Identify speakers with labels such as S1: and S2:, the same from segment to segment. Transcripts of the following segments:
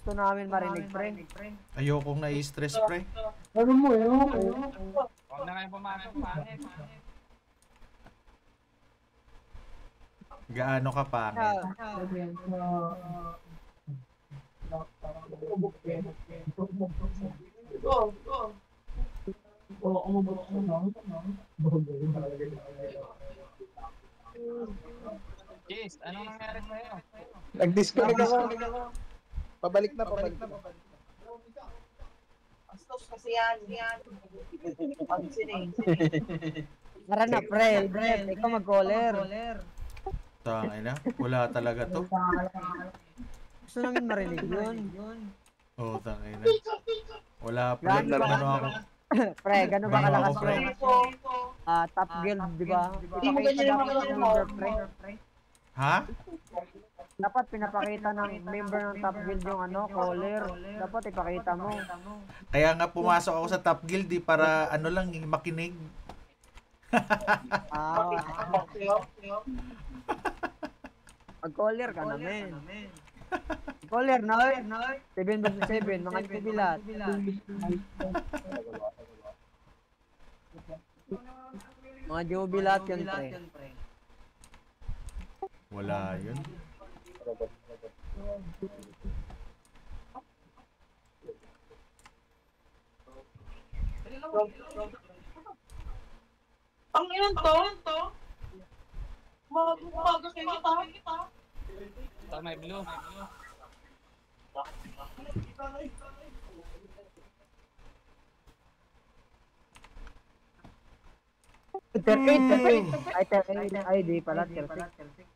S1: Gusto namin marinig, pre.
S2: Ayokong na-stress, pre.
S3: Ano mo eh?
S4: Huwag na kayo pumasok, pangit.
S2: Gaano ka pangit?
S4: Cheese, anong nangyari sa'yo?
S3: Nag-disconnect ako. Pabalik na.
S5: Astos kasi yan.
S1: Tara na, pre. Ikaw mag-caller.
S2: Tangina, wala talaga to.
S1: Gusto namin marinig yun.
S2: Oh, tangina. Wala pre.
S1: Gaano ba?
S2: Ano ako?
S1: Pre, gano'n ba
S2: Ano
S1: kalakas
S2: ako, pre?
S1: yung top guild, di ba?
S5: Hindi mo ganyan yung mga
S1: member, pre.
S2: Ha?
S1: Dapat pinapakita ng member ng top guild yung caller. Dapat ipakita mo.
S2: Kaya nga pumasok ako sa Top Guild para ano lang, makinig.
S1: Mag-caller ka namin. Caller, no? 7 mga jubilat. Mga jubilat yun, pre.
S2: Wala yun.
S5: Ang ilan to? Mag-umaga kita.
S4: Ito may blue.
S1: Ay, di pala, 36.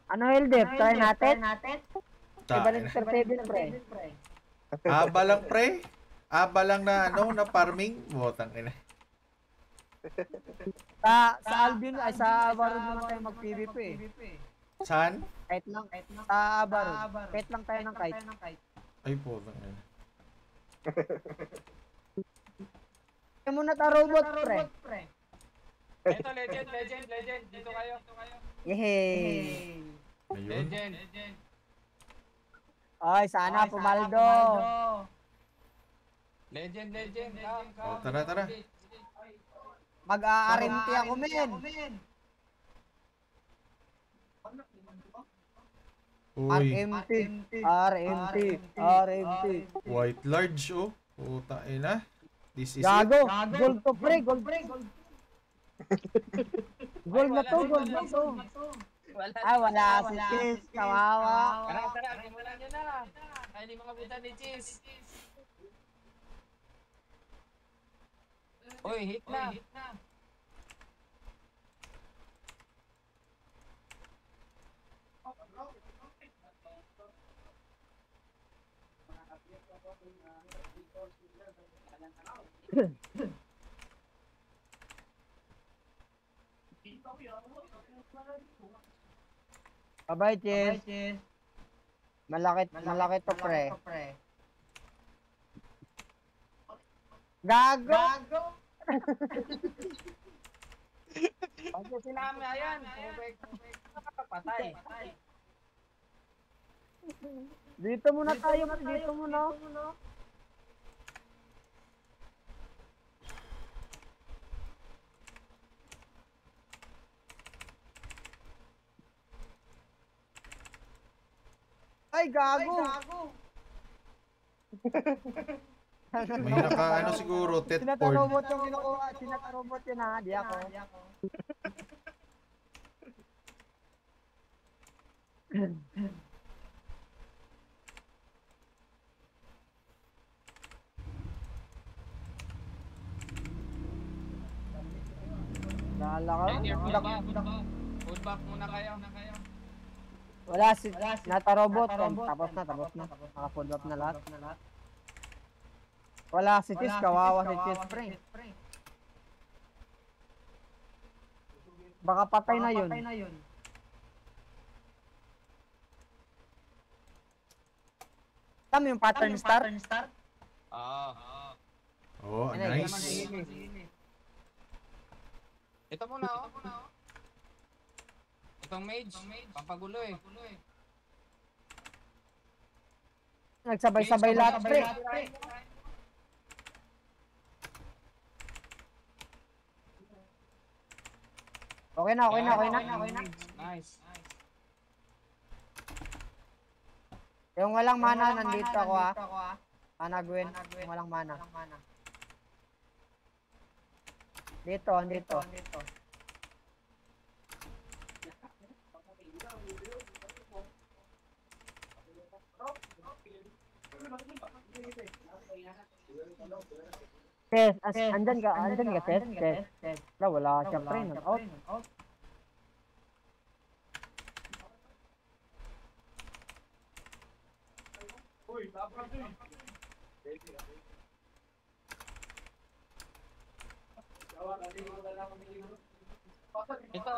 S1: Ano, Eldef? Try natin? Ibalik 37, pre.
S2: Aba lang pre. Aba lang na na farming. Botang ina.
S1: Sa Albion, ay sa Abarod naman tayo mag-PVP.
S2: Saan?
S1: Kahit lang. Sa Abarod. Kahit lang tayo ng kahit.
S2: Ay, botang ina.
S1: Kaya muna ta robot, pre.
S4: Ito, legend. Dito kayo.
S1: Yehey!
S2: Ayun.
S4: Legend.
S1: Ay, sana pumaldo.
S4: Legend.
S2: Oh, tara.
S1: Mag-a-RMT ako, men.
S2: Uy,
S1: RMT.
S2: white large oh. Puta ina. This is
S1: Gago.
S2: it.
S1: Gold to, pre. Gold na to. Ay, wala si Chris. Kawawa.
S4: Tara, simulan nyo na. Ay, hindi makabutan ni Cheese. Uy, hit na.
S1: Bye-bye, Chis. Malaki to, pre. Gago.
S4: Pag sinami ayan, patay.
S1: Dito muna tayo, dito muna. Ay, gago.
S2: May naka siguro tetpord.
S1: Sinatarobot yung kinukuha. Sinatarobot yun ha, di ako. Lala ka.
S4: Food back muna kayo.
S1: Wala si natarobot. Tapos na. Naka-fold up na lahat. Wala si Chis. Kawawa si Chis, pre. Baka patay na yun. Tama yung pattern start?
S2: Oh, nice.
S4: Ito muna, Itong mage, pampagulo eh.
S1: Nagsabay-sabay lahat, pre. Okay na.
S4: Nice.
S1: Yung walang mana, nandito ako Mana Gwen, yung walang mana. Dito. Andyan ka, Tess. Wala siya, pre, out.
S4: Ito.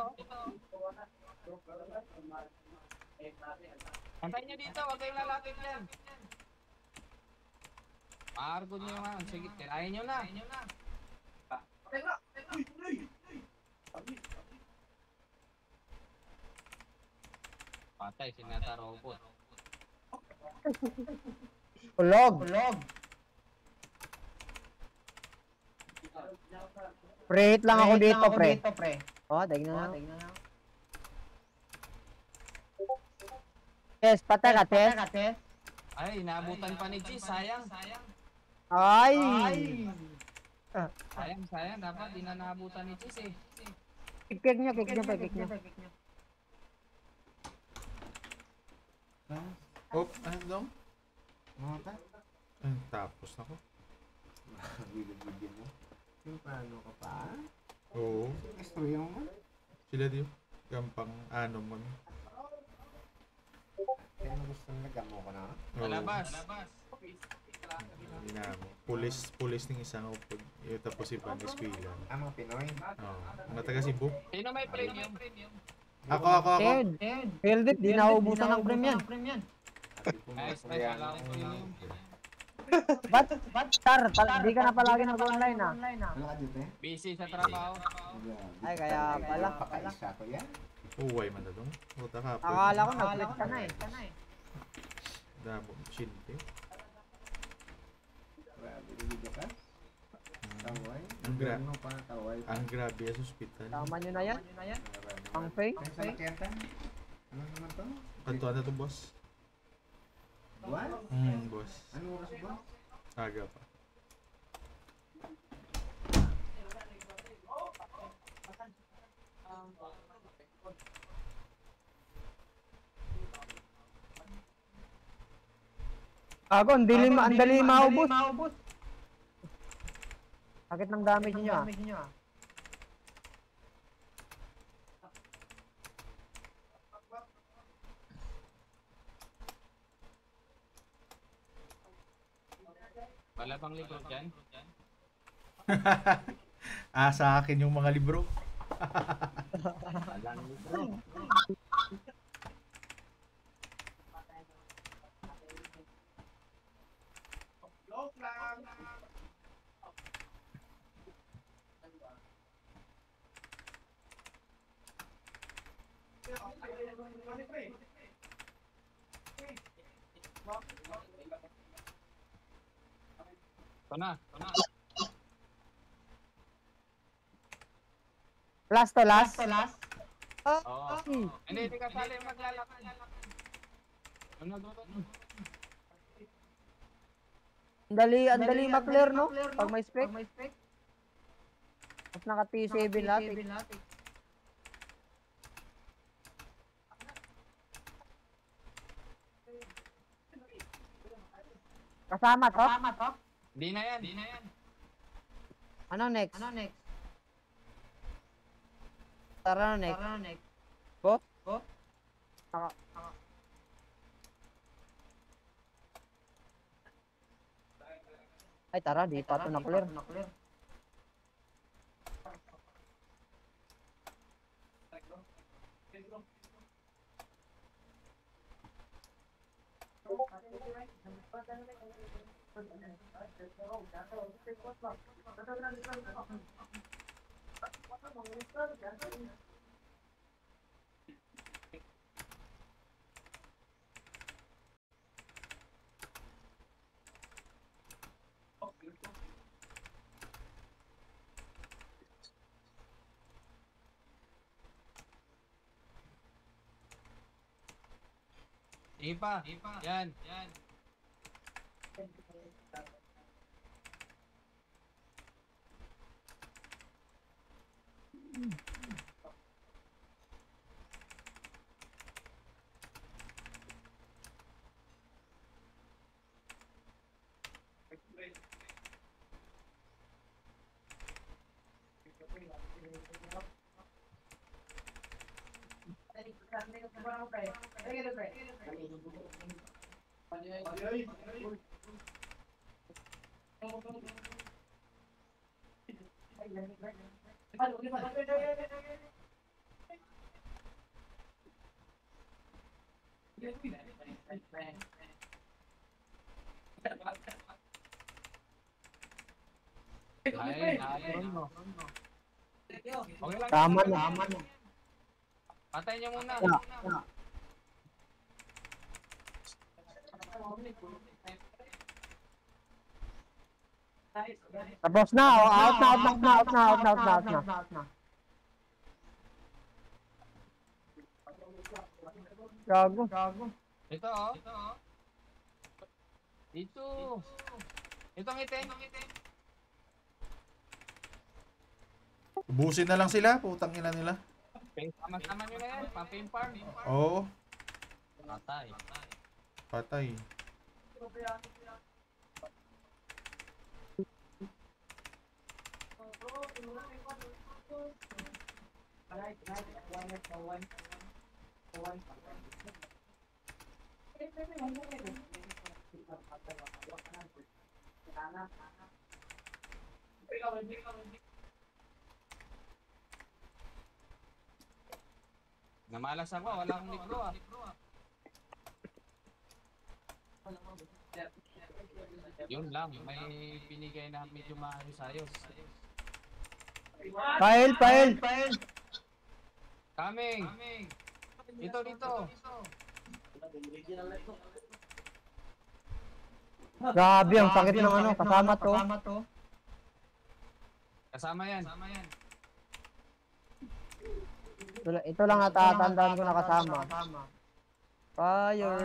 S4: Antay nyo dito, huwag kayong lalapit dyan. Maargo nyo yung ano. Sige, tirahin nyo na. Patay, sinata robot.
S1: Ulog. Pre, hit lang ako dito, pre. Tignan na. Tess, patay ka, Tess.
S4: Ay, inaabutan pa ni Cheese, sayang.
S1: Ay!
S4: Sayang, dapat di na naabutan ni Cheese eh.
S1: Kick niya.
S2: Oh, ano dong? Tapos na ko.
S3: Video mo. Yung paano ka pa?
S2: Oo.
S3: Istorya mo.
S2: Sila diyo. Gampang ano mo.
S3: Kaya mo gusto nagamo ko na?
S4: Palabas.
S2: Hindi na mo. Pulis ng isang upod. Yung tapos iba ni Squila.
S3: Mga Pinoy.
S2: Oo. Mga taga Cebu.
S4: Sino may premium?
S2: Ako.
S1: Ted. Failed it, di naubusan ng premium.
S4: Nice, wala akong premium.
S1: Ba't, di ka na palagi nag-online
S3: Wala ka dito eh?
S4: Busy sa trabaho.
S1: Ay, kaya pala.
S3: Pakaisa ko yan.
S2: Uway man na dong. Puta ka.
S1: Akala ko nag-click ka na eh.
S2: Damo. Shinte.
S3: Grabe, video ka? Taway? Taway.
S2: Ang grabe sa hospital.
S1: Tama nyo na yan. Ang fake.
S3: Ay, sa Makenta? Ano naman to?
S2: Kantuan na to, boss.
S3: What?
S2: Boss.
S3: Ano oras ba?
S2: Aga pa.
S1: Ako, ang dali maubos. Sakit ng damage niyo
S4: Wala bang libro dyan?
S2: Sa akin yung mga libro.
S4: Ito na.
S1: Last to last.
S4: Oo. Hindi ka sali maglalakad. Ano doon?
S1: Ang dali ma-clear, no? Pag may spec. At naka-T7 lahat. Kasama to?
S4: Di na yan.
S1: Ano next? Tara na next. Go? Ay, tara, di pa ito na-clear.
S4: Ipa. Yan. Ay. Okay lang.
S1: Tama na.
S4: Patay niyo muna.
S1: Tapos na, oh. Out na. Gago.
S4: Ito oh. Dito. Itong itim.
S2: Ubusin na lang sila, putang ina nila.
S4: Sama-sama nyo na yan. Pamping farm.
S2: Oo,
S4: Patay.
S2: patay.
S4: Namalas ako. Wala akong libro ah. Yun lang. May binigay na medyo maayos-ayos.
S1: File.
S4: Coming. Dito.
S1: Grabe, ang sakit ng ano, kasama to.
S4: Kasama yan.
S1: Ito lang natatandaan ko na kasama. Fire.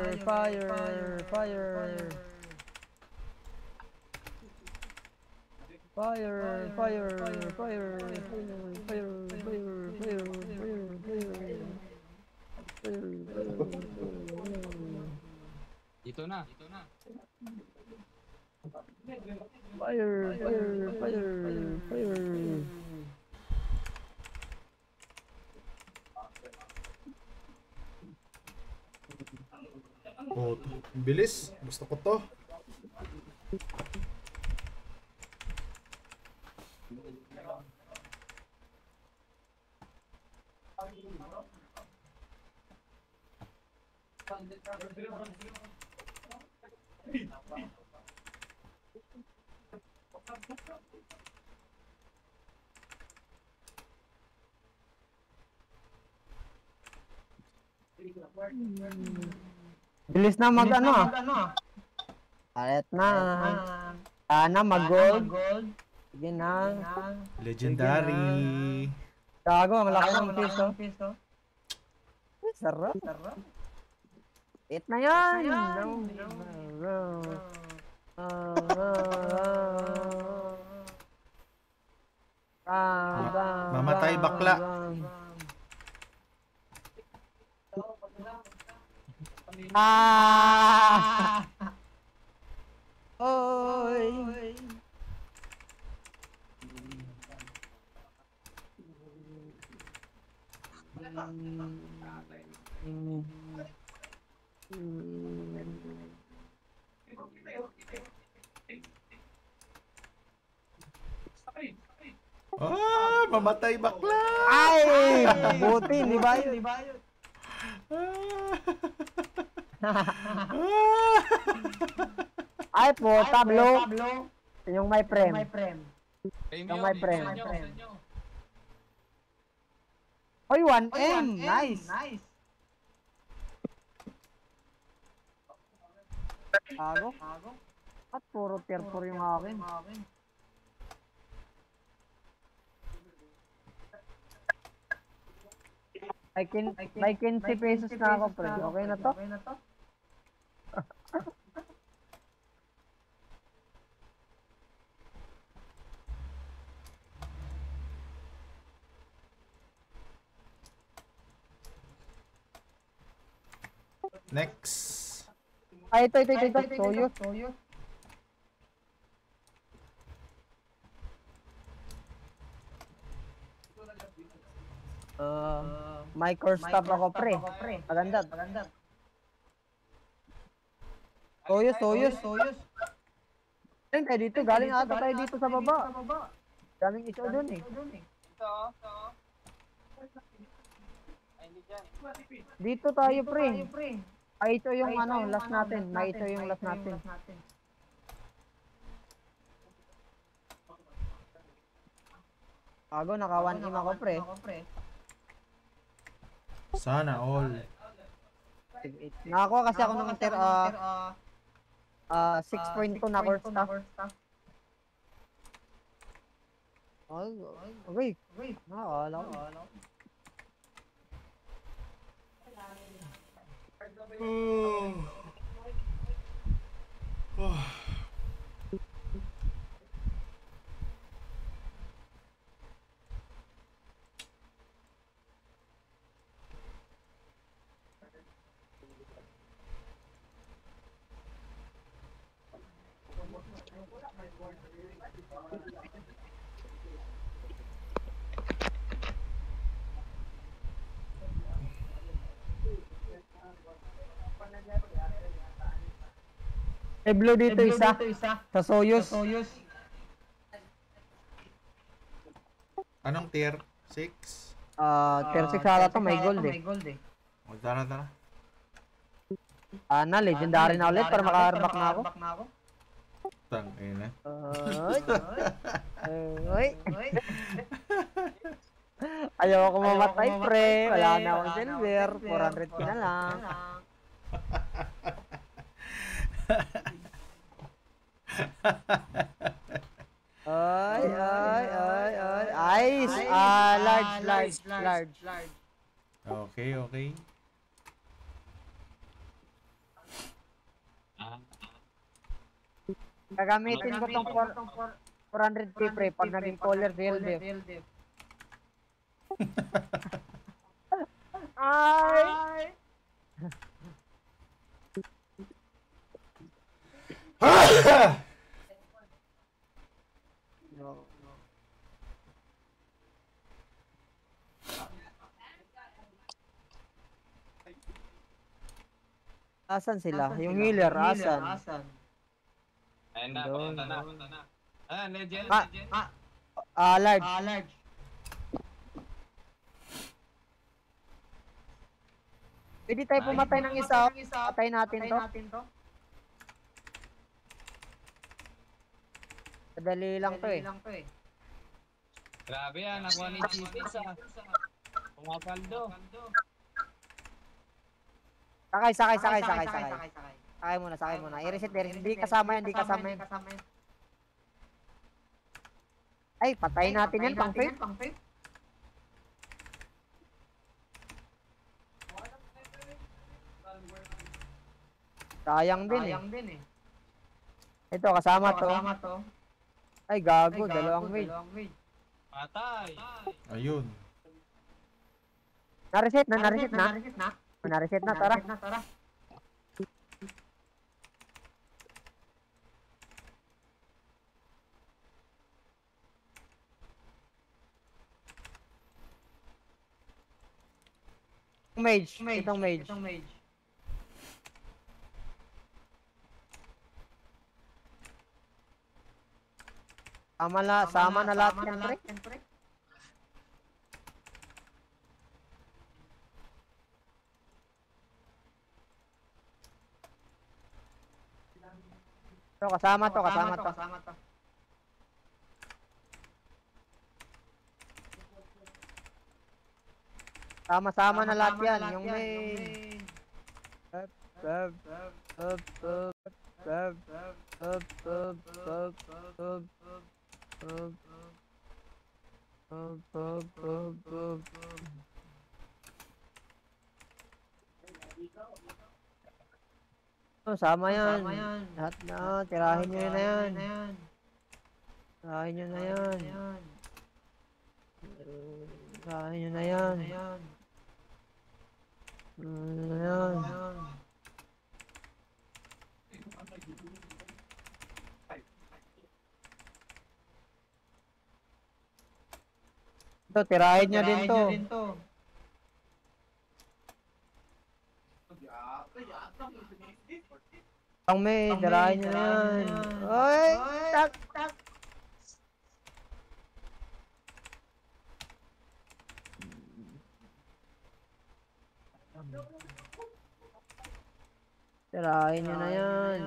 S4: Dito na.
S1: Fire.
S2: Oh, bilis. Gusto ko to.
S1: Bilis na mag-ano ah. Ayat na. Sana mag-gold. Sige na.
S2: Legendary.
S1: Gago, ang laki ng piso. Sarap. Hit na yan.
S2: Mamatay bakla.
S1: Oy.
S2: Ah, mamatay bakla.
S1: Ay, buti, di ba yun? Ay, puta, blue. Yung may frame. Yung may frame. Oy, 1M. Nice. Gago. At puro tier 4 yung akin. May 15 pesos na ako, pre. Okay na to?
S2: Next.
S1: Ay, ito. Soyuz. Microstop ako, pre. Maganda. Soyuz. Galing tayo dito. Galing ata tayo dito sa baba. Daming ito dun eh.
S4: Ito. Ay, hindi dyan.
S1: Dito tayo, pre. Ay, ito yung ano, last natin. Ito yung last natin. Bago, naka 1 ako, pre.
S2: Sana all.
S1: Nakakuha kasi ako ng 6.2 na core staff. Okay. Nakakala ko. May blue dito isa. Sa Soyuz.
S2: Anong tier? 6?
S1: Tier 6 ata to, may gold eh.
S2: O, tara.
S1: Legendary na ulit para maka-arback na ako.
S2: Tangina.
S1: Ay. Ayaw ko mamatay, pre. Wala na akong silver. 400 na lang. Ay. Ice. Large.
S2: Okay.
S1: Gagamitin ko tong 400k, pre, pag naging color VLD. Ay. No. Asan sila? Yung healer, asan?
S4: Ayun na, punta na. Legend.
S1: Large. Pwede tayo pumatay ng isa. Patay natin to. Madali lang to eh.
S4: Grabe yan, nakuha ni Jesus ah. Pumapaldo.
S1: Sakay. Sakay muna. I-reset. Hindi kasama yan. Ay, patayin natin yan, pang fake. Sayang din eh. Ito, kasama to. Ay, gago, dalawang wave.
S4: Patay.
S2: Ayun.
S1: Na-reset na, tara. Itong mage. Sama na lahat yan, pre. Kasama to. Sama na lahat yan, yung main. Sama yan. Lahat na, tirahin nyo na yan. Ito, tirahin nyo din to. Ang may, tirahin nyo na yan. Oy! Tak! Tirahin nyo na yan.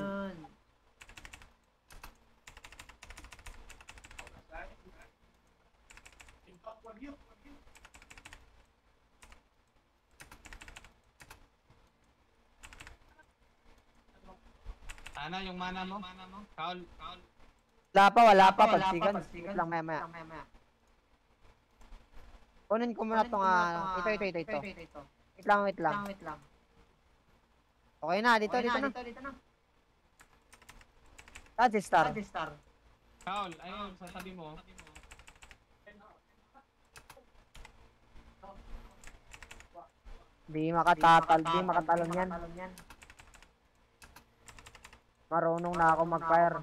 S4: Ano yung mana mo? Kaul.
S1: Wala pa. Pagsigan. Wait lang, maya. Kunin ko muna itong, ito. Wait lang. Okay na, dito na. Touch star.
S4: Kaul, ayun, sasabi mo.
S1: Di makatalon yan. Marunong na ako mag-fire.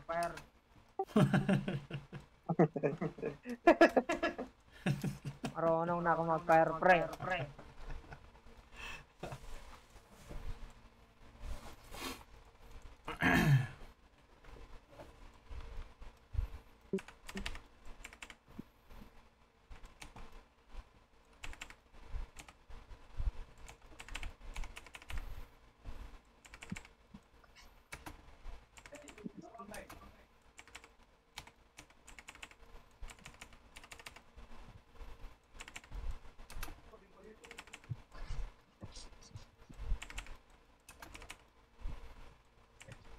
S1: Marunong na ako mag-fire, pre.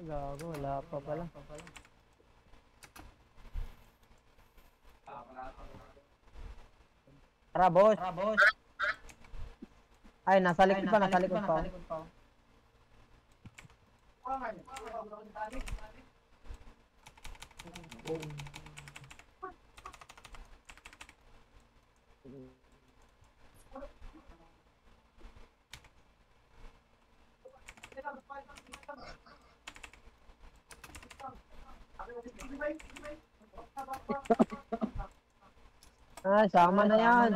S1: Gago, wala pa pala. Tara, boss. Ay, nasa likod pa. Ah, sama na yan.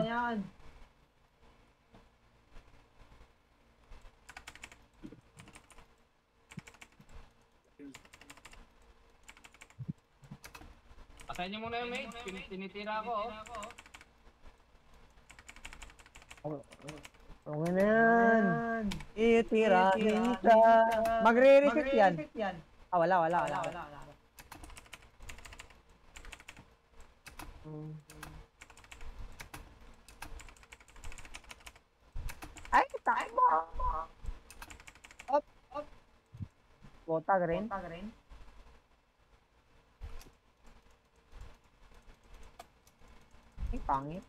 S4: Pasahin niyo muna yung mate. Tinitira ako,
S1: Okay na yan. Itirahin ka. Magre-reset yan. Ah, wala. Ay, takbo! Op. Bota green. Ay, pangit.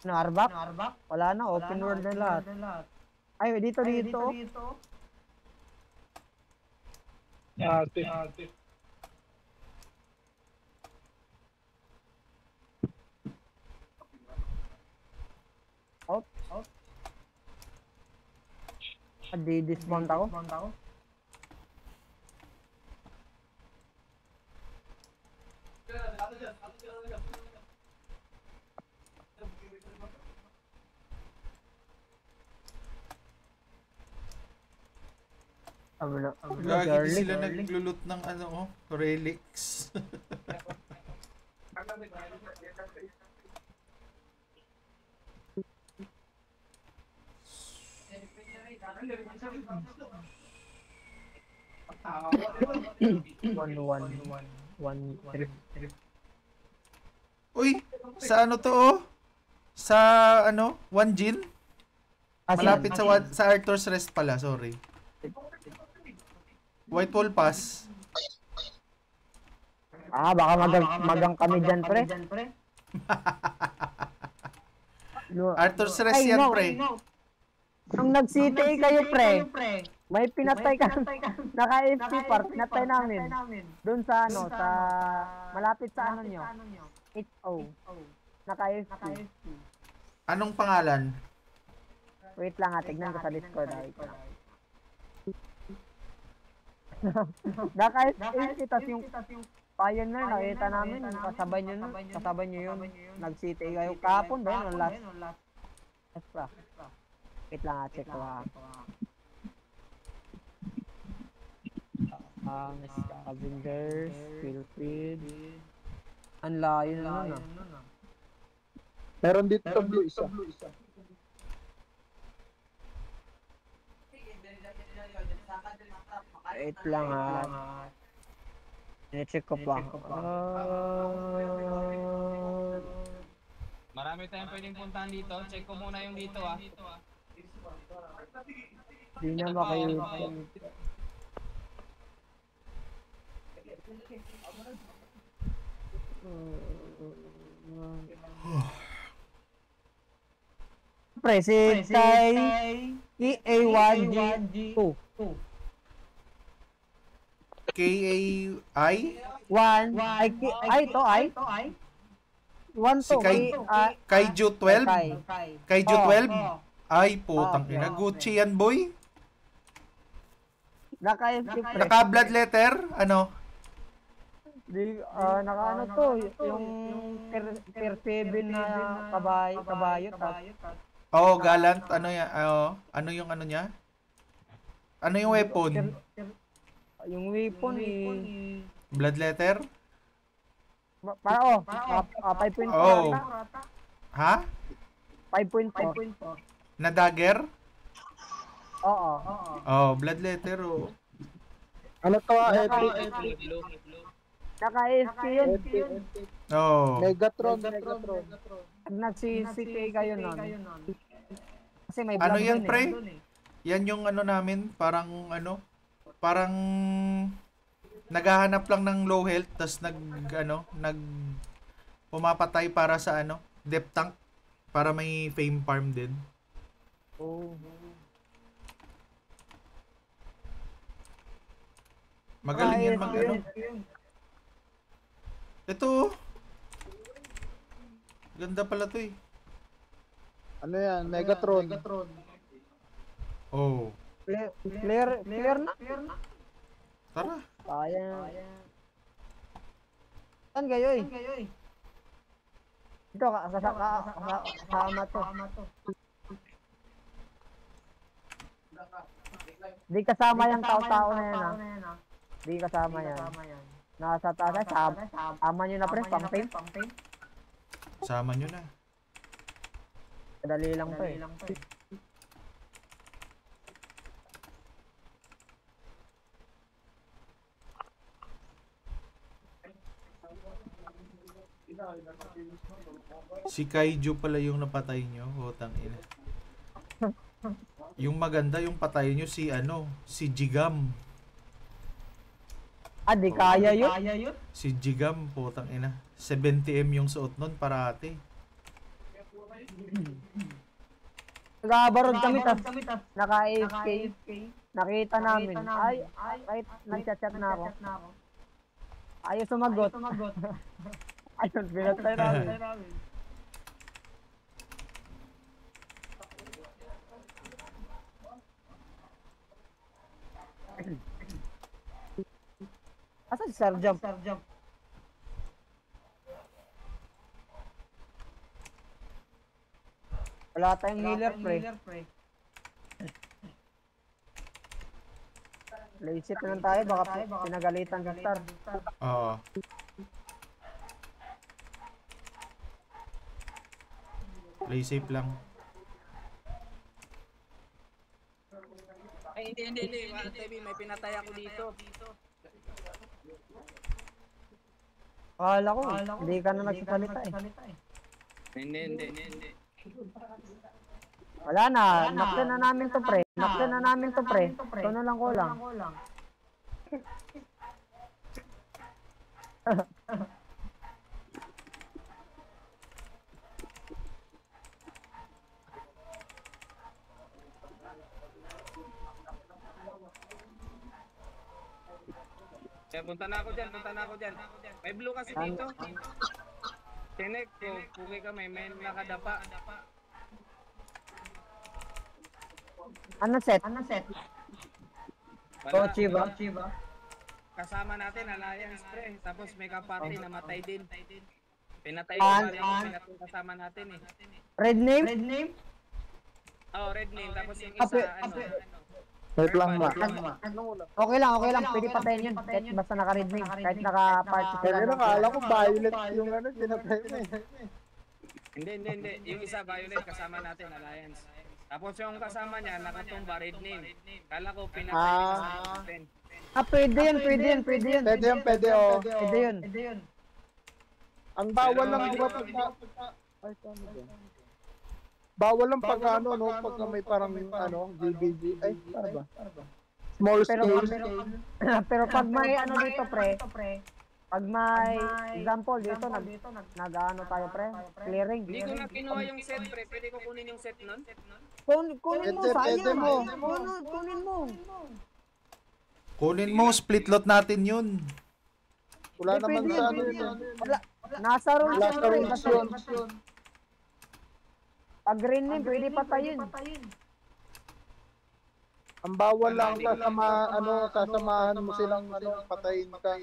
S1: Ano, Arbak? Wala na, open world na lahat. Ay, dito.
S6: Ate.
S1: Out. Di-dismount ako.
S2: Lagi sila naglulot ng relics.
S1: One trip.
S2: Uy, sa ano to Sa One Gin? Malapit sa Arthur's Rest pala, sorry. White Wall Pass.
S1: Ah, baka magang kami dyan, pre.
S2: Arthur's Rest yan, pre.
S1: Nung nag-CTA kayo, pre, may pinatay ka, naka-FP part, pinatay namin. Doon sa malapit sa nyo. HO. Naka-FP.
S2: Anong pangalan?
S1: Wait lang tignan ko sa Discord. Naka-SAC, tas yung Pioneer, nakita namin, kasabay nyo yun. Nag-CTA kayo. Kahapon ba yun? Last pa. Wait lang, check ko ha. Scavengers, Philippines. Ang layo na nun ah.
S6: Meron dito blue isa.
S1: Wait lang ha. I-check ko pa.
S4: Marami tayong pwedeng puntahan dito. Check ko muna yung dito ah.
S1: Di na makita. Pre, si kay EA1G2.
S2: KAI?
S1: 1, ay, to ay? 1
S2: Si
S1: to,
S2: Kaiju 12? Kaiju 12?
S1: Oo.
S2: Ay, putang ina. Gucci yan, boy.
S1: Naka-FP pre.
S2: Naka-blood letter? Ano?
S1: Naka ano to, yung tier 7 na kabayo.
S2: Oo, Galant. Ano yan? Ano yung ano niya? Ano yung weapon?
S1: Yung weapon
S2: Blood letter?
S1: para 5.4
S2: Oh.
S1: ata.
S2: Ha?
S1: 5.4.
S2: Na dagger?
S1: Oo.
S2: Oh, blood letter. Oh.
S6: Ano to?
S1: Naka-FP yun.
S2: Oh.
S6: Megatron.
S1: Nag-CCK kayo nun. Kasi may
S2: Ano
S1: vlog
S2: yan,
S1: dun
S2: pre? Yan yung ano namin, parang naghahanap lang ng low health, tas pumapatay para sa depth tank, para may fame farm din.
S1: Oh.
S2: Magaling yan mag Ito. Ganda pala to eh.
S6: Ano yan? Megatron.
S2: Oh.
S1: Clear na.
S2: Tara.
S1: Sayang. Saan kayo eh? Ito, kasama to. Di kasama yung tao-tao na yan ah. Di kasama yan. Nasa taas, sama nyo na pre, pang-paint.
S2: Sama nyo na.
S1: Madali lang to eh.
S2: Si Kaiju pala yung napatay nyo. Hotang ina. Yung maganda yung patay nyo si Jigam.
S1: Di kaya yun?
S2: Si Jigam, putang ina. 70M yung suot nun parati.
S1: Nag-abarod kami tas naka-AFK. Nakita namin. Ay, kahit nag-chat na ako. Ayaw sumagot. Ayun, binatay namin. Asa si Sarjam? Wala tayong healer, pre. Laisip na lang tayo, baka pinagalitan sa Star.
S2: Oo. Play safe lang.
S4: Ay, hindi. TV, may pinatay ako dito.
S1: Akala ko, hindi ka na nagsasalita eh.
S4: Hindi.
S1: Wala na, nakta na namin to pre. Tono lang ko lang.
S4: Kaya punta na ako dyan. May blue kasi dito. Tinek ko, pugi ka may nakadapa.
S1: Ano set?
S4: Wala.
S1: Kochi ba?
S4: kasama natin, alliance pre. Tapos may kaparty, namatay din. Pinatay
S1: Ah,
S4: ko yung kasama natin eh.
S1: Red name?
S4: Oh, red name. Tapos yung
S1: Ah,
S4: isa, ano.
S6: Wait lang ma.
S1: Okay lang. Pwede patayin yun. Kahit basta naka-red name. Kahit naka-party sila.
S6: Pero akala ko violet yung ano, pinatay mo eh.
S4: Hindi. Yung isa, Violet, kasama natin, alliance. Tapos yung kasama niya, nakatumba, red name. Kala ko pinatay yung kasama natin.
S1: Ah, pwede yun.
S6: Pwede oh.
S1: Pwede yun.
S6: Ang bawal
S4: Pero,
S6: lang di ba pagka... Ay, paano ba? Bawal lang pag ano, no? Pagka may parang ano, GBG. Ay, paano ba? Small scale.
S1: Pero pag may ano dito, pre. Pag may example dito, nag-ano tayo, pre. Clearing.
S4: Hindi ko na kinuha yung set, pre. Pwede ko kunin yung set nun?
S1: Kunin mo,
S6: Pwede
S1: sayang.
S6: mo.
S1: Kunin mo.
S2: Kunin mo, split lot natin yun.
S6: Wala
S1: Pwede
S6: naman
S1: yun,
S6: sa ano
S1: pwede
S6: yun.
S1: yun. Nasa rules
S6: Wala
S1: yun,
S6: sa
S1: pre.
S6: rules
S1: Kasi
S6: yun.
S1: pag green name, pwede patayin.
S6: Ang bawal lang sasamahan mo silang patayin ka.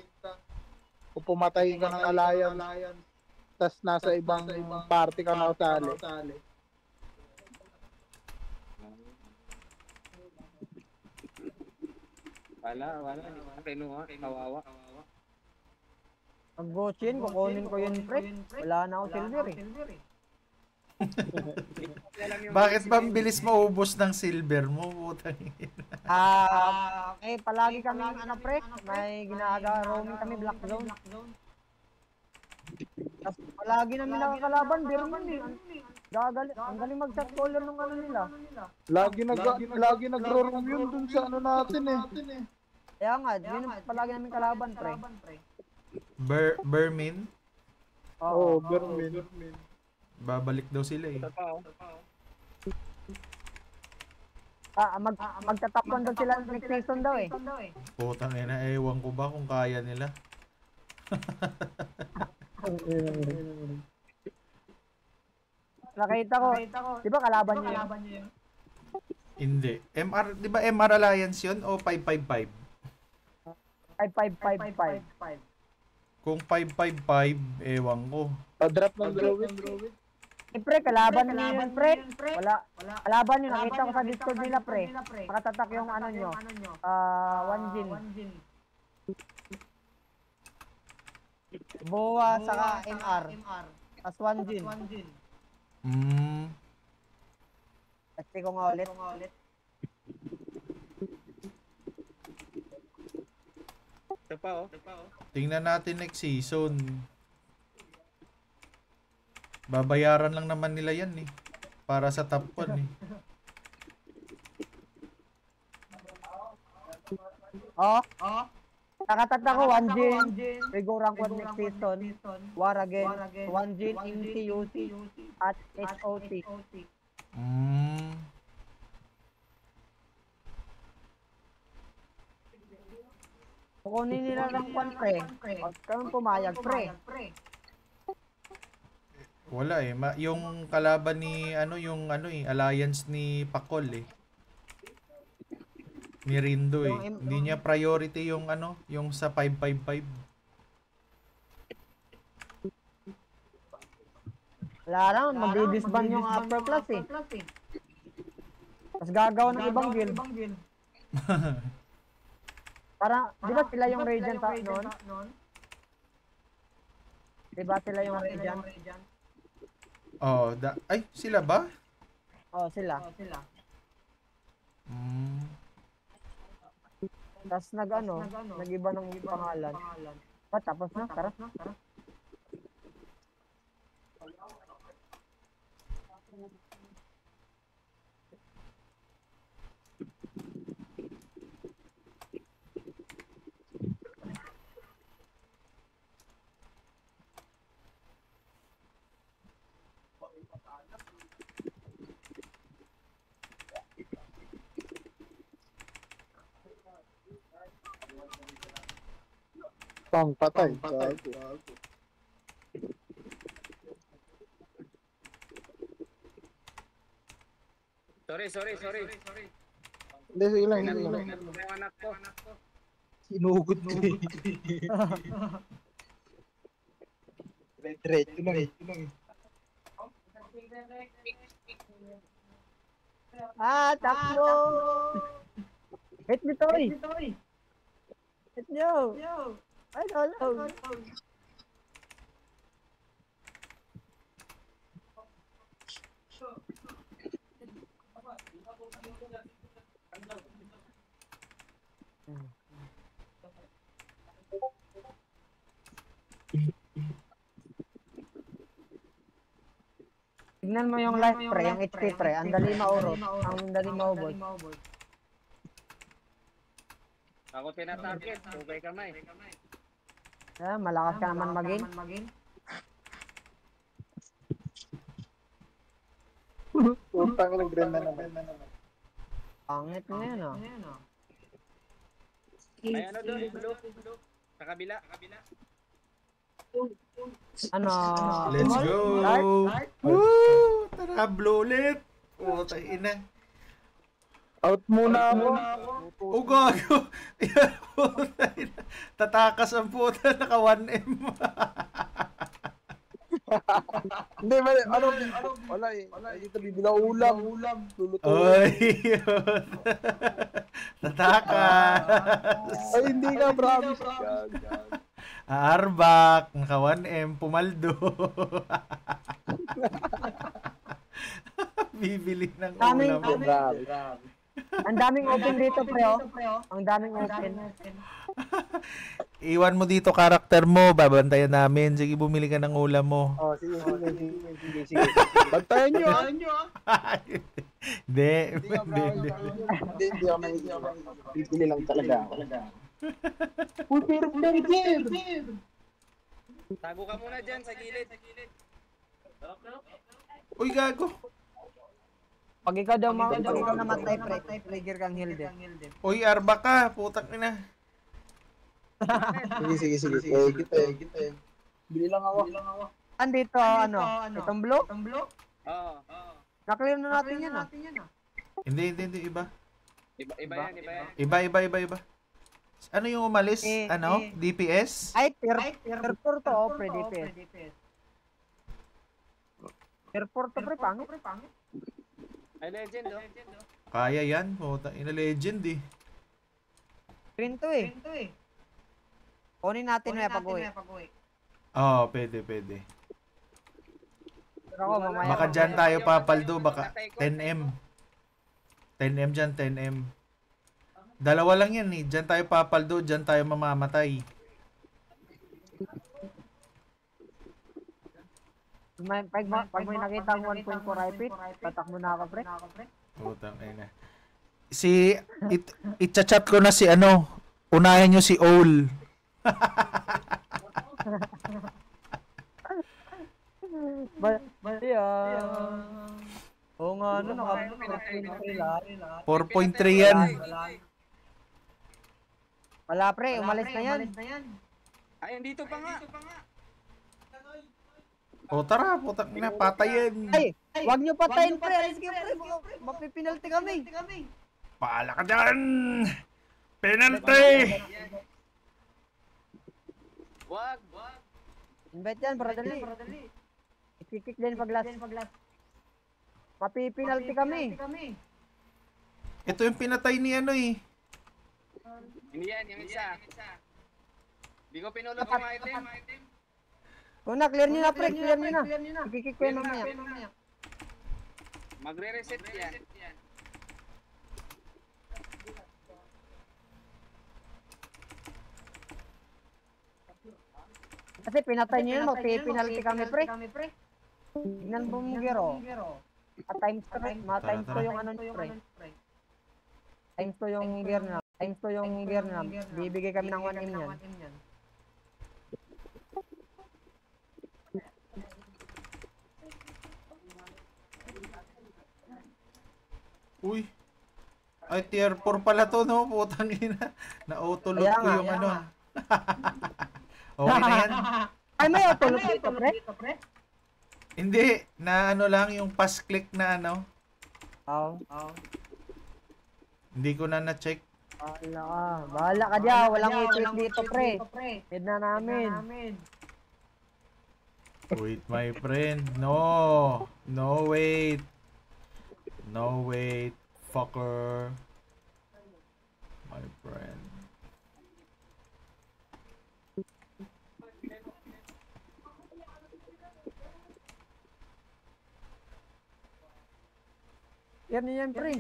S6: O pumatayin ka ng alliance. Tas nasa ibang party ka nakasali.
S4: Wala. Hindi ko na kinuha. Kawawa.
S1: Pag gochin, kukunin ko yun, pre. Wala na akong silver eh.
S2: Bakit ba ang bilis maubos ng silver mo? Putang ina.
S1: Palagi kami pre, may ginagawa, roaming kami black zone. Tapos palagi namin nakakalaban, Birman eh. Ang galing mag-shot caller nung ano nila.
S6: Lagi nagro-room yun dun sa ano natin eh.
S1: Kaya nga, yun ang palagi namin kalaban, pre.
S2: Bermin?
S6: Oo, Bermin.
S2: Babalik daw sila eh.
S4: Ito pa, oh.
S1: Magtatakpan daw sila next season daw eh.
S2: Putang ina, ewan ko ba kung kaya nila.
S1: Nakita ko, di ba kalaban niyo yun?
S2: Hindi. Di ba MR Alliance yun o 555?
S1: 5555.
S2: Kung 555, ewan ko.
S6: Pa-drop ng Druid.
S1: Pre, kalaban niyo yun, pre. Wala. Kalaban niyo, nakita ko sa Discord nila, pre. Nakatatak yung ano nyo. One Jin. Boa, saka MR. As One Jin. Kasi ko nga ulit.
S4: Ito pa, oh.
S2: Tingnan natin next season. Babayaran lang naman nila yan eh. Para sa top 1 eh.
S1: Nakatatak ko, One Jin. We go rank 1 next season. War again. One Jin, MCUC, at HOT. Kukunin nila rank 1, pre. Huwag kang pumayag, pre.
S2: Wala eh. Yung kalaban ni Alliance ni Pakol eh. Ni Rindo eh. Hindi niya priority yung yung sa 555.
S1: Wala lang, mag-disband yung upper class eh. Tapos gagawa ng ibang guild. Para, di ba sila yung Radiant noon? Di ba sila yung Radiant?
S2: Oh, ay, sila ba?
S1: Oh, sila. Tapos nag-iba ng pangalan. Tapos na, tara.
S6: Pang patay.
S4: Sorry.
S6: Hindi, sige lang.
S4: Yung anak ko.
S6: Sinugot ko eh. Diretso lang.
S1: Takbo! Hit nyo, Toy! Hit nyo! Ay, no. Tignan mo yung life pre, yung HP pre, ang dali maurot, ang dali maubos.
S4: Ako tina-target, ubay kamay.
S1: Malakas ka naman maging.
S6: Utang ng green na naman.
S1: Pangit na yan, ah.
S4: May ano doon, blue. Sa kabila.
S1: Ano?
S2: Let's
S1: small?
S2: go!
S1: Start?
S2: Woo! Tara, blow ulit! Puta ina.
S6: Out muna ako.
S2: Oh, gago! Puta ina. Tatakas ang puta, naka 1M.
S6: Hindi, wala eh. Dito bibila ulam. Luluto.
S2: Oy! Tatakas!
S6: Ay, hindi ka, promise.
S2: Arbak, naka 1M, pumaldo. Bibili ng
S1: Daming-
S2: ulam.
S6: Grabe.
S1: Ang daming open dito, pre, oh. Ang daming open.
S2: Iwan mo dito karakter mo, babantayan namin. Sige, bumili ka ng ulam mo.
S6: Oh, sige. Bantayan nyo,
S2: Hindi,
S6: Hindi ako Pipili lang talaga ako.
S4: Tago ka muna dyan sa gilid.
S2: Uy, gago.
S1: Pag ikaw namatay, pre, trigger kang heal din.
S2: Uy, arbak ka. Putak ina.
S6: Sige. Kita. Bili lang ako.
S1: Andito, ano? Itong blue?
S4: Oo.
S1: Na-clear na natin yan, ah.
S2: Hindi, iba.
S4: Iba yan.
S2: Iba. Ano yung umalis? Ano? DPS?
S1: Ay, tier 4 to, oh, pre, DPS. Tier 4 to, pre, pangit.
S4: Ay, legend, oh.
S2: Kaya yan. Puta ina, legend eh.
S1: Green to, eh. Kunin natin may pag-uwi.
S2: Oo, pwede.
S1: Pero ako, mamaya.
S2: Baka dyan tayo papaldo, baka 10M. 10M dyan, 10M. Dalawa lang yan eh. Dyan tayo papaldo, dyan tayo mamamatay.
S1: Pag may nakita ang 1.4 repeat, tatakbo na ako, pre.
S2: Putang ina. Itchat ko na si ano. Unahin nyo si Owl.
S1: Oo nga, ano, naka-4.3 lang.
S2: 4.3 yan.
S1: Wala, pre, umalis na yan.
S4: Ay, andito pa nga.
S2: O tara, putang ina, patayin.
S1: Ay, wag nyo patayin, pre. Alis kayo, pre. Mapipinalty kami.
S2: Paala ka dyan! Penalty!
S4: Wag.
S1: Invite yan, para dali. Ikikik din pag last. Mapipinalty kami.
S2: Ito yung pinatay ni ano eh.
S4: Hindi yan, yung isa. Hindi ko pinulot yung item.
S1: Kung na, clear nyo na, pre. Clear nyo na. Ikikik ko yan mamaya.
S4: Magre-reset yan.
S1: Kasi pinatay nyo yan, magpipinalty kami, pre. Tignan mo mong gero. Times 2 yung ano nyo, pre. Times 2 yung gear na. Bibigay kami ng 1M yan.
S2: Uy. Ay, tier 4 pala to, no? Putang ina. Na-autoload
S1: Kaya
S2: ko
S1: nga,
S2: yung ano. Okay na yan.
S1: Ay, may autoload dito, pre?
S2: Hindi. Na ano lang, yung pass click na ano.
S1: Oo.
S2: Hindi ko na na-check.
S1: Bahala ka dyan. Walang ipit dito, pre. Need na namin.
S2: Wait, my friend. No. No, wait. No, wait. Fucker. My friend.
S1: Yan, pre.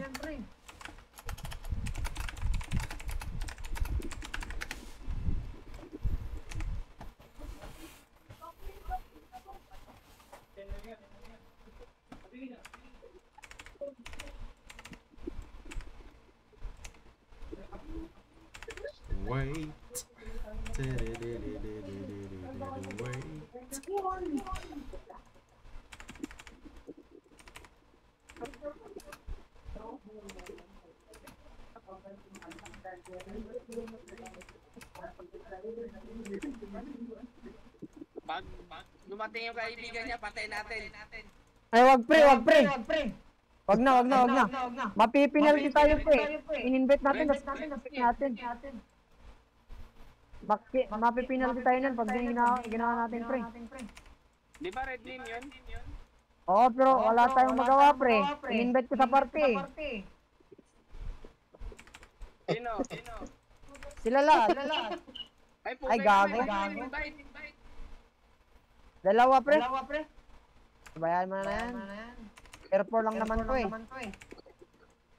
S2: Wait. Wait.
S4: Pag dumating yung kaibigan niya, patay natin.
S1: Ay, wag pre. Wag na. Mapipinalty tayo, pre. In-invite natin, natin. Mapipinalty tayo nun pag ginawa natin, pre.
S4: Di ba red name yun?
S1: Oo, pero wala tayong magawa, pre. In-invite ko sa party.
S4: Sino?
S1: Sila lahat. Ay, gago.
S4: Invite.
S1: Dalawa, pre. Sabayan mo na yan. Airport lang naman to, eh.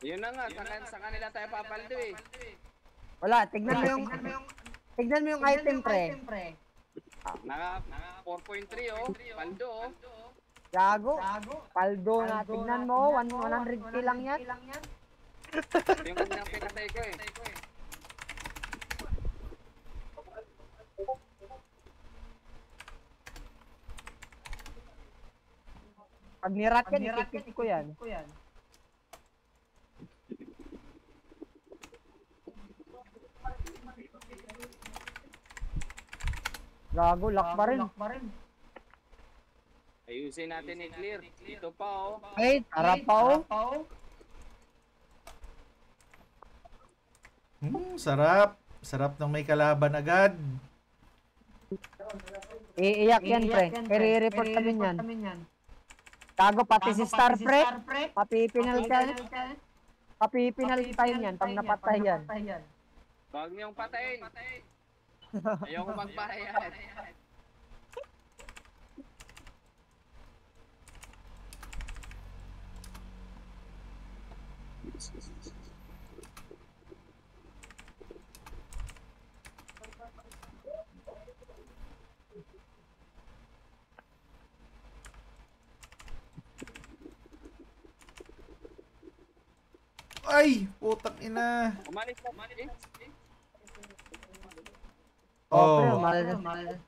S4: Yun na nga, sa kanila tayo papaldo eh.
S1: Wala, tignan mo yung item, pre.
S4: Naka 4.3 oh, paldo oh.
S1: Gago. Paldo na. Tignan mo, 100k lang yan.
S4: Yung kanyang pinatay ko eh.
S1: Pag nirat yan, ikikik ko yan. Gago, lock pa rin.
S4: Ayusin natin i-clear. Ito pa oh.
S1: Ay, harap pa, oh.
S2: Sarap. Sarap ng may kalaban agad.
S1: Iiyak yan, pre. Pero i-report kami yan. Gago, pati si Star, pre. Papipinal tayo yan pag napatay yan.
S4: Huwag niyong patayin. Ayoko magpahayag.
S2: Ay! Putang ina.
S4: Umalis na.
S1: Oh, pre,
S2: Oh.
S1: mahal.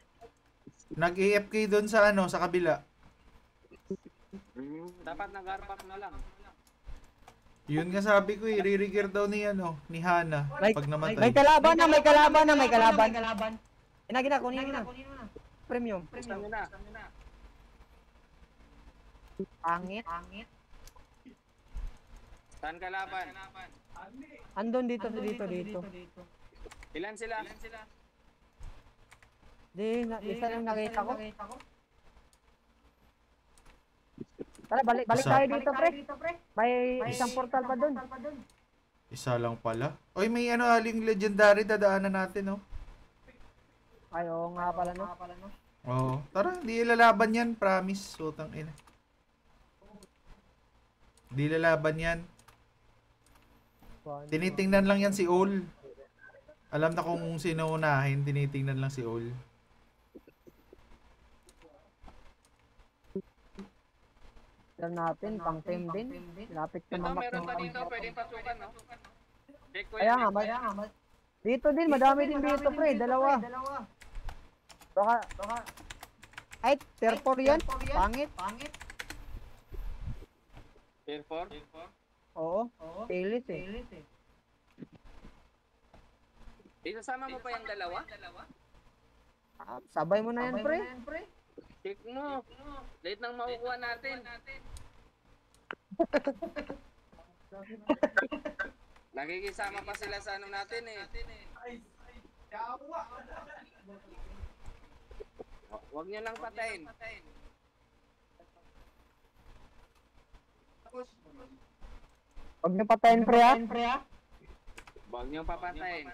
S2: Nag-AFK doon sa sa kabila.
S4: Dapat nag-arpak na lang.
S2: Yun nga sabi ko i-re-regear daw ni ni Hana pag namatay.
S1: May kalaban. Gina, kunin mo na. Premium.
S4: Gusto nyo na.
S1: Pangit.
S4: Saan kalaban?
S1: Andun dito.
S4: Ilan sila?
S1: Isa lang nakita ko. Tara, balik tayo dito, pre. May isang portal pa dun.
S2: Isa lang pala. Oy, may aling legendary dadaanan natin, oh.
S1: Ay, oo nga pala, no?
S2: Oo. Tara, di ilalaban yan, promise. Sutang ina. Di ilalaban yan. Tinitingnan lang yan si Ol. Alam na kung sino unahin, tinitingnan lang si Ol.
S1: Alam natin, pang team din. Lapit ka
S4: Ito,
S1: mamak
S4: meron pa
S1: ng
S4: dito. Pwedeng pasukan, no? Check ko
S1: Kaya
S4: yan.
S1: nga, dito din, madami din dito, pre. Dalawa. Baka, ay, tier 4 yan. Pangit.
S4: Tier 4?
S1: Oo. Tilis, eh.
S4: Isasama mo pa yung dalawa?
S1: Sabay mo na yan, pre.
S4: Check mo. Late nang makukuha natin. Nakikisama pa sila sa ano natin eh. Huwag nyo lang patayin.
S1: Huwag niyo patayin, pre, ha?
S4: Huwag nyo papatayin.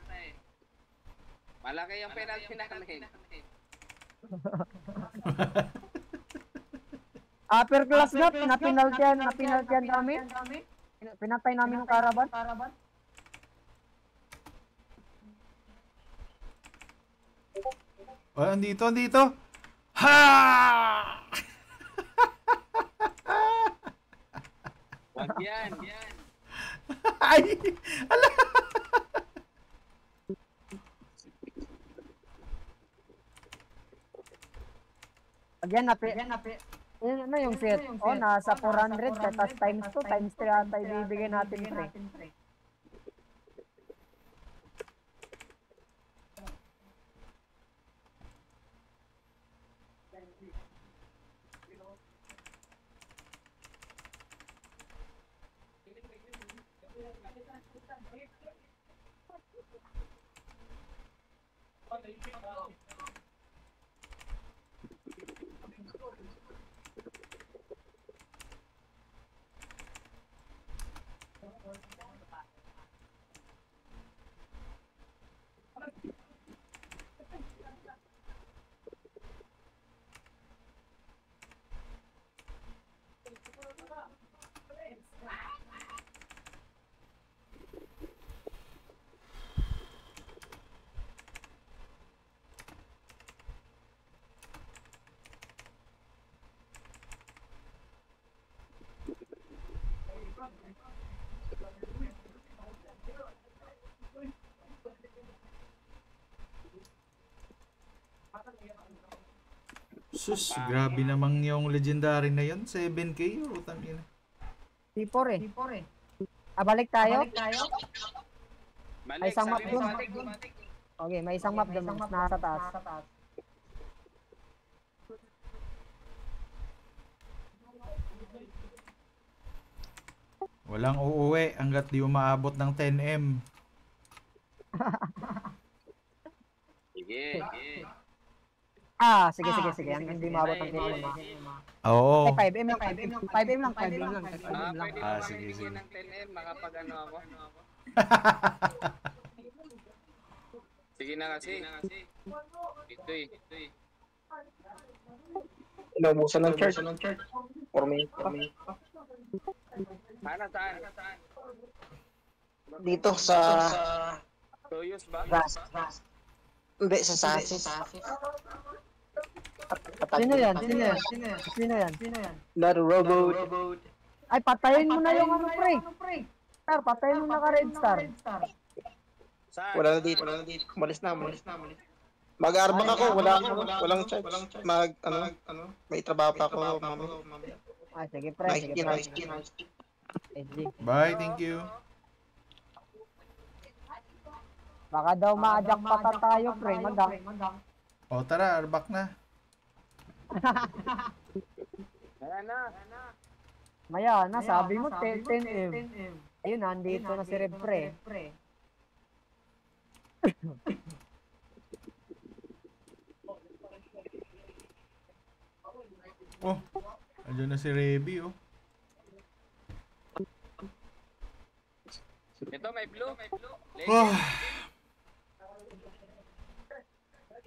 S4: Malaki yung penalty namin.
S1: Upper class na, napinaltihan kami. Pinatay namin yung Caravan.
S2: Oh, andito. Ha!
S4: Huwag yan.
S2: Ay! Ala!
S1: Again, yun na yung set. Oh, nasa 400, tapos times 2, times 3 ata ibibigay natin, pre.
S2: Sus, grabe namang yung legendary na yun. 7K, utang ina.
S1: T4 eh. Balik tayo?
S4: Balik,
S1: Ay, isang map
S4: sabi
S1: dun.
S4: mo, balik.
S1: Okay, may isang map dun, nasa taas.
S2: Walang uuwi hanggat di umaabot ng 10M.
S4: Sige.
S1: Sige. Hanggang hindi maabot ang 10M.
S2: Oo.
S1: Ay, 5M lang. 5M lang.
S4: Pwede mo
S2: sige.
S4: bibigyan ng 10M, makapag ano ako. Sige na kasi. Ito eh.
S7: Naubusan ng church. 4 minutes pa.
S4: Saan?
S7: Dito sa...
S4: Toyos ba?
S7: Hindi, sa Sasis.
S1: Sino yan?
S7: Laro Robo.
S1: Ay, patayin mo na yung ano, pre. Star, patayin mo na ka Red Star.
S4: Saan?
S7: Wala na dito. Malis na. Mag-aarbak ako. Walang charge. May trabaho pa ako, mami.
S1: Sige, pre.
S2: Bye, thank you.
S1: Baka daw ma-adjust pa tayo, pre.
S2: O tara, arbak na.
S4: Kaya na.
S1: Maya na, sabi mo 10M. Ayun, nandito na si Red, pre.
S2: Oh, andyan na si Reby, oh.
S4: Ito may blue.
S2: Oh,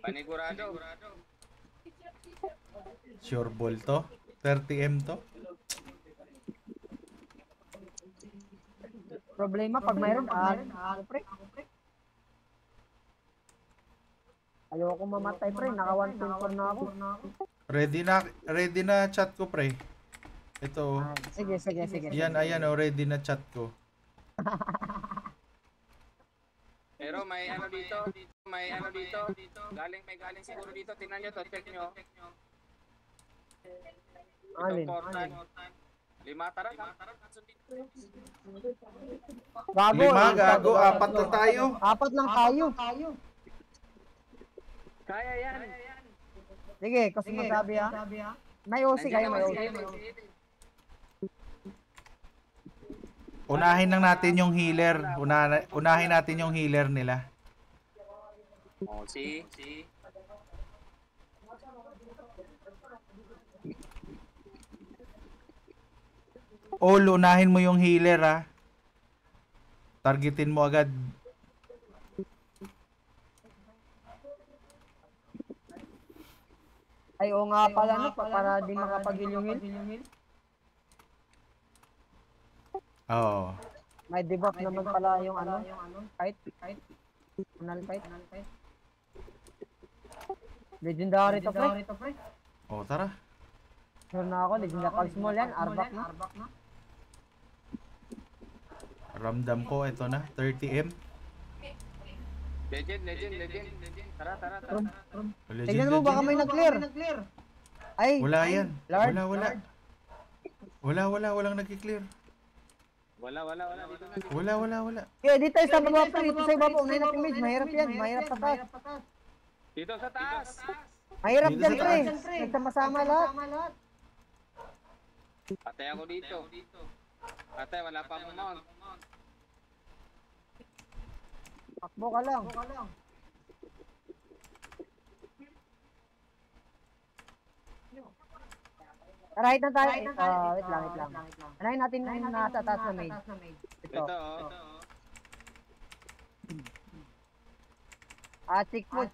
S4: Panigurado.
S2: sure ball to. 30M to.
S1: Problema pag mayroon, pre. Ayoko mamatay, pre. Naka 1.4 na ako.
S2: Ready na chat ko, pre. Ito.
S1: Sige.
S2: Yan, ayan, oh, ready na chat ko.
S4: Pero may ano dito. May galing siguro dito. Tingnan nyo to, check nyo.
S1: Alin?
S4: Lima tara.
S1: Gago.
S2: 5, gago, 4 na tayo.
S1: 4 lang tayo.
S4: Kaya yan.
S1: Sige, kasi masabi ha. May OC kayo, may OC.
S2: Unahin lang natin yung healer. Unahin natin yung healer nila.
S4: Oh, si.
S2: All, unahin mo yung healer ha. Targetin mo agad.
S1: Ay, oo nga pala, no, para di makapag-heal yung heal.
S2: Oo.
S1: May debuff naman pala yung ano, fight. Kunal fight. Legendary to, pre.
S2: Oh, tara.
S1: Sure na ako, legendary. Pag small yan, arbak na.
S2: Ramdam ko, ito na. 30M.
S4: Legend. Tara.
S2: Legend,
S1: Tignan mo, baka may nag-clear. Ay,
S2: Wala yan.
S1: Lord.
S2: Wala. Walang nag-clear.
S4: Wala. Dito na.
S2: Wala.
S1: yeah, dito sa baba, pre. Dito sa baba. Unahin natin mage. Mahirap yan. Mahirap sa taas.
S4: Dito sa taas.
S1: Mahirap
S2: Dito
S1: dyan,
S2: sa
S1: pre.
S2: taas.
S1: Nagsama-sama lahat.
S4: Patay ako dito. Patay, wala pa akong mount.
S1: Takbo ka lang. Right na tayo. Wait lang. Anahin natin yung nasa taas na mage. Ito.
S4: Ito, oh.
S1: Chick food.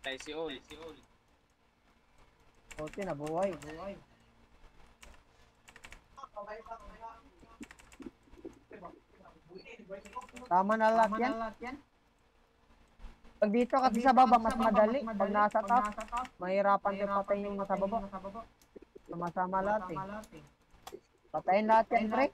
S4: Patay si Ol.
S1: Puti na buhay. Tama na lahat yan. Pag dito kasi sa baba, mas madali. Pag nasa top, mahirapan kayo patayin yung nasa baba. Sama-sama lahat eh. Patayin lahat yan, pre.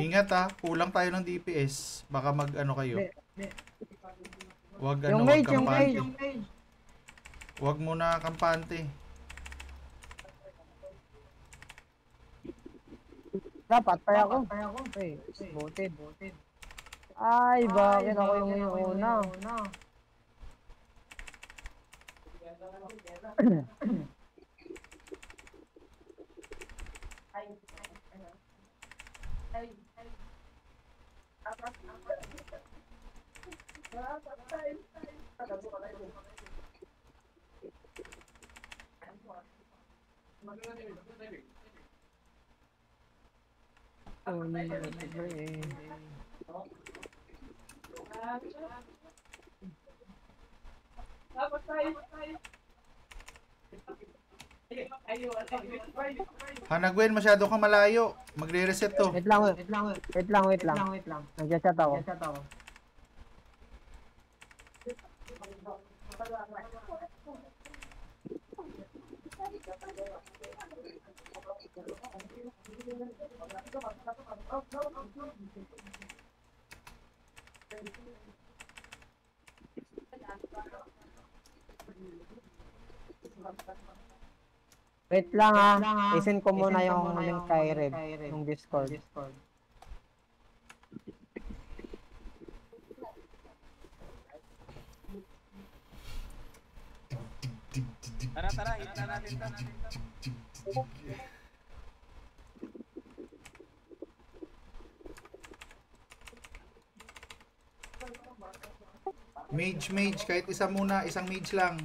S2: Ingat ha. Kulang tayo ng DPS. Baka mag-ano kayo. Wag
S1: Yung
S2: kampante.
S1: mage.
S2: Wag muna kampante.
S1: Dapat pa ako. Eh, butid. Ay, bakit ako yung una?
S2: Hanagwen, masyado kang malayo. Magre-reset to.
S1: Wait lang. Nag-chat ako. Wait lang ha. Isin ko muna yung link kay Reb, yung Discord.
S4: Tara, hit na natin to.
S2: Mage. Kahit isa muna. Isang mage lang.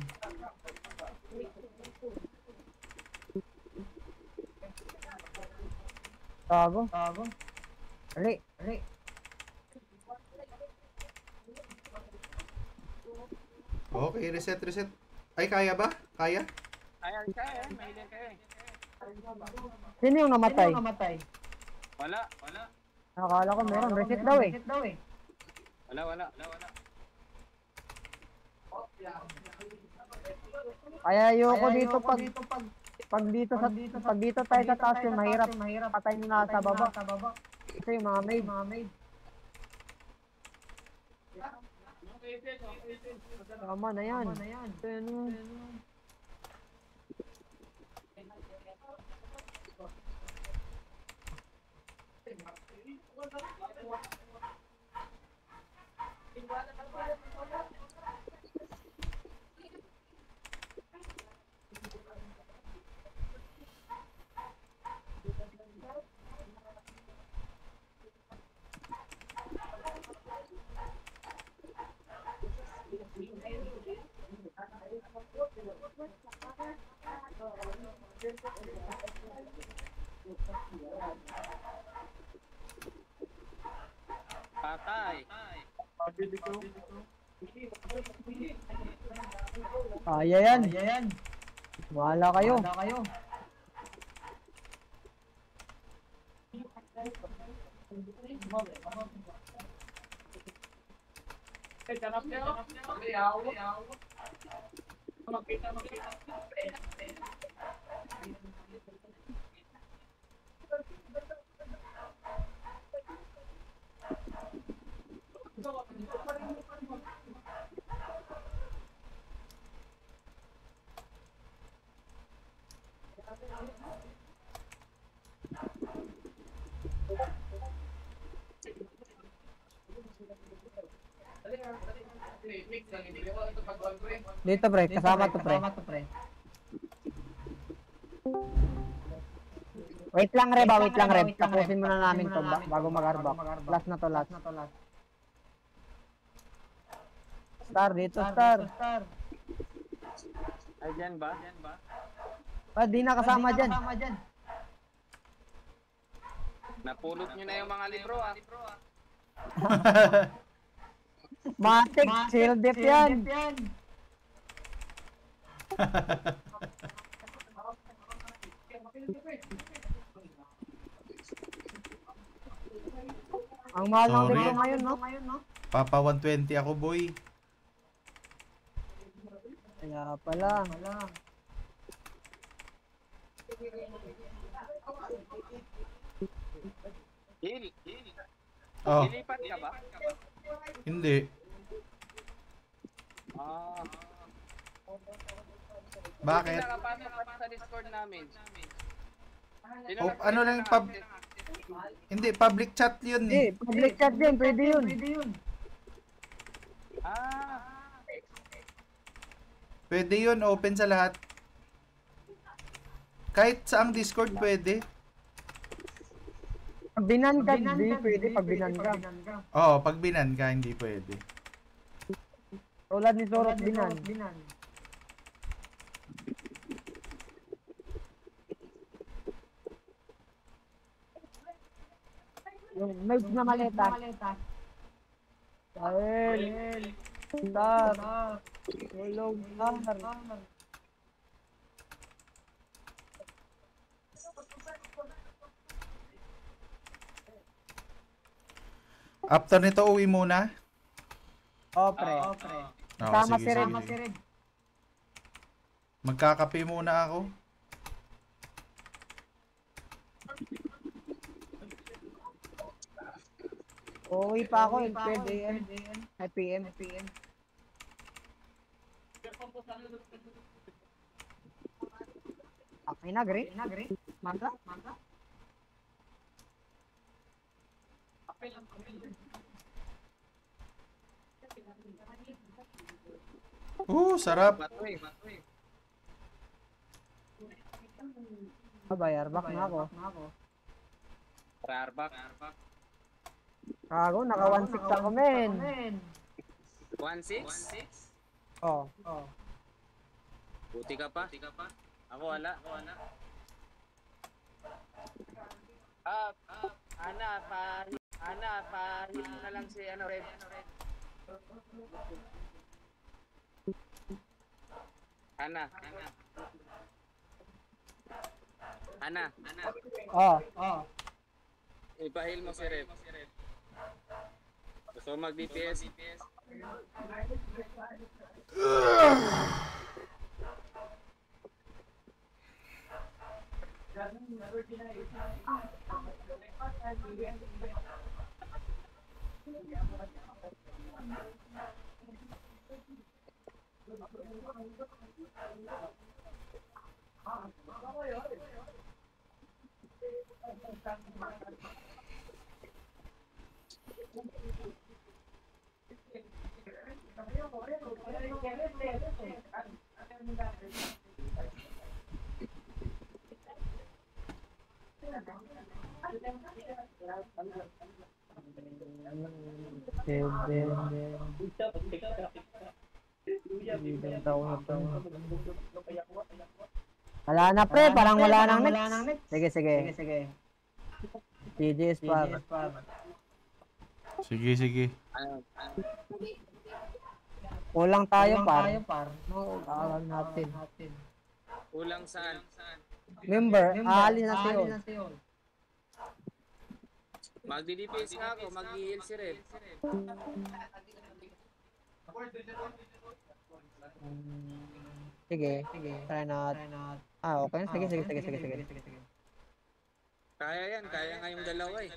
S1: Tago. Ali.
S2: Okay, reset. Ay, kaya ba? Kaya?
S4: Kaya, mahilig kayo eh.
S1: Sino yung namatay?
S4: Wala.
S1: Nakakala ko meron. Reset daw eh.
S4: Wala.
S1: Kaya ayoko dito pag dito tayo sa taas yung mahirap patay na sa baba. Kasi yung mga maid. Tama na yan. Ano?
S4: Patay.
S1: Kaya yan. Wala kayo. Dito pre, kasama to pre. Wait lang Reb. Tapusin muna namin to bago mag-arbak. Last na to. Star dito, Star.
S4: Ay, dyan ba?
S1: Di na kasama dyan.
S4: Napulot nyo na yung mga libro ah.
S1: Matik, shield dip yan. Ang mahal ng
S2: Sorry.
S1: libro ngayon, no?
S2: Papa 120 ako, boy.
S1: Kaya pala.
S4: Hil.
S2: Oh,
S4: Lilipat ka ba?
S2: hindi.
S4: Ah.
S2: Bakit?
S4: Nakapasok ka sa Discord namin. Sino
S2: Oh,
S4: nag-
S2: ano lang hindi, public chat yun eh.
S1: Public chat din, pwede yun.
S4: Ah.
S2: Pwede yun, open sa lahat. Kahit sa ang Discord pwede.
S1: Pag binan ka, di pwede pag binan ka.
S2: Oo, pag binan ka, hindi pwede.
S1: Tulad ni Sorot binan. Yung mage na maleta. Dahil. Star. Tulog. Star.
S2: After nito, uwi muna.
S1: Pre.
S2: Oo,
S1: Tama
S2: sige,
S1: si Red.
S2: sige. Magkakape muna ako.
S1: Uwi pa ako, 12 AM. Ay, PM. Okay na, Gre? Manga?
S2: Sarap.
S4: Batoy.
S1: Bayar back na ako.
S4: Rarbak.
S1: Kago, naka 1.6 ako, men.
S4: 1-6?
S1: Oh.
S4: Buti ka pa. Ako wala. Ana, pahil mo na lang si Red. Ana.
S1: Oh.
S4: Ipahil mo si Red. Gusto mo mag-DPS?
S1: Wala na pre, parang wala nang next. Sige. GG's par.
S2: Sige.
S1: Kulang tayo par. No, alam natin.
S4: Kulang saan?
S1: Member, aalin na siyo.
S4: Magdi-DPS nga ako, mag-heal si Red.
S1: Sige. Try natin. Okay. Sige.
S4: Kaya yan, kaya nga yung dalawa eh.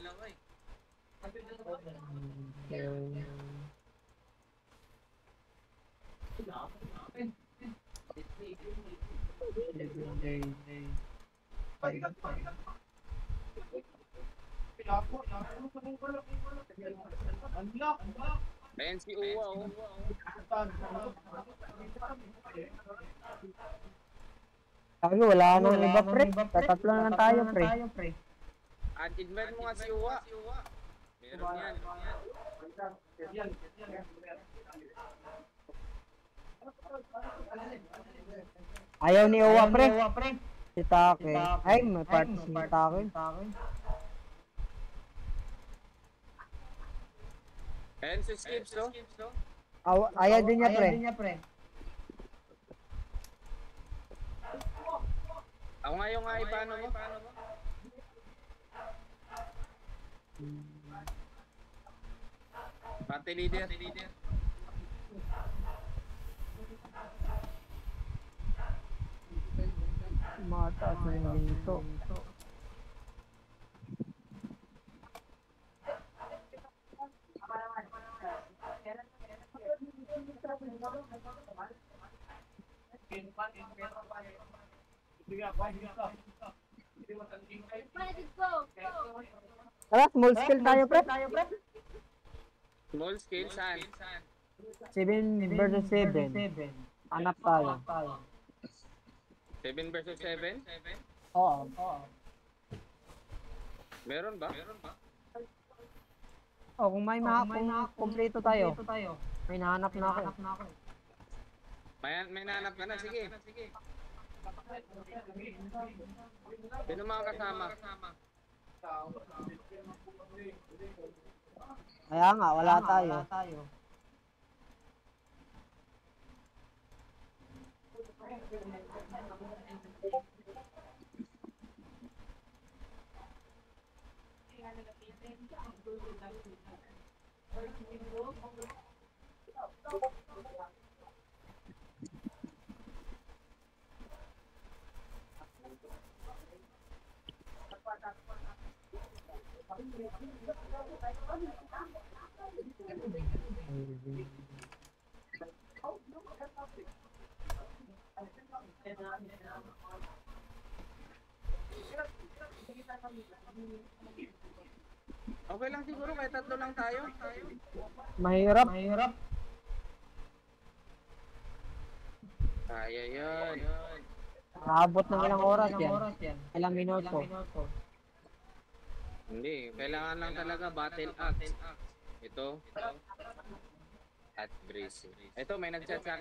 S4: Ayan si Uwa oh.
S1: Sabi wala nang iba pre. Tatlo na lang tayo pre.
S4: At invite mo nga si Uwa. Meron yan.
S1: Ayaw ni Uwa pre. Si Take. Ay, may part si Take.
S4: Ayan si Skips oh.
S1: Ayaw din niya pre.
S4: Ako nga yung paano mo? Party leader.
S1: Mataas na yung ginto. Tara, small scale tayo pre.
S4: Small scale saan?
S1: 7 versus 7. Anak tayo.
S4: 7 versus 7?
S1: Oo.
S4: Meron ba?
S1: Kung may kompleto tayo. May nahanap na ako.
S4: May nanap ka na, sige. Sino mga kasama?
S1: Kaya nga, wala tayo.
S4: Okay lang siguro, kahit tatlo lang tayo.
S1: Mahirap.
S4: Kaya yan.
S1: Aabot ng ilang oras yan. Ilang minuto.
S4: Hindi, kailangan lang talaga battle axe. Ito. At brace. Ito, may nag-chat sa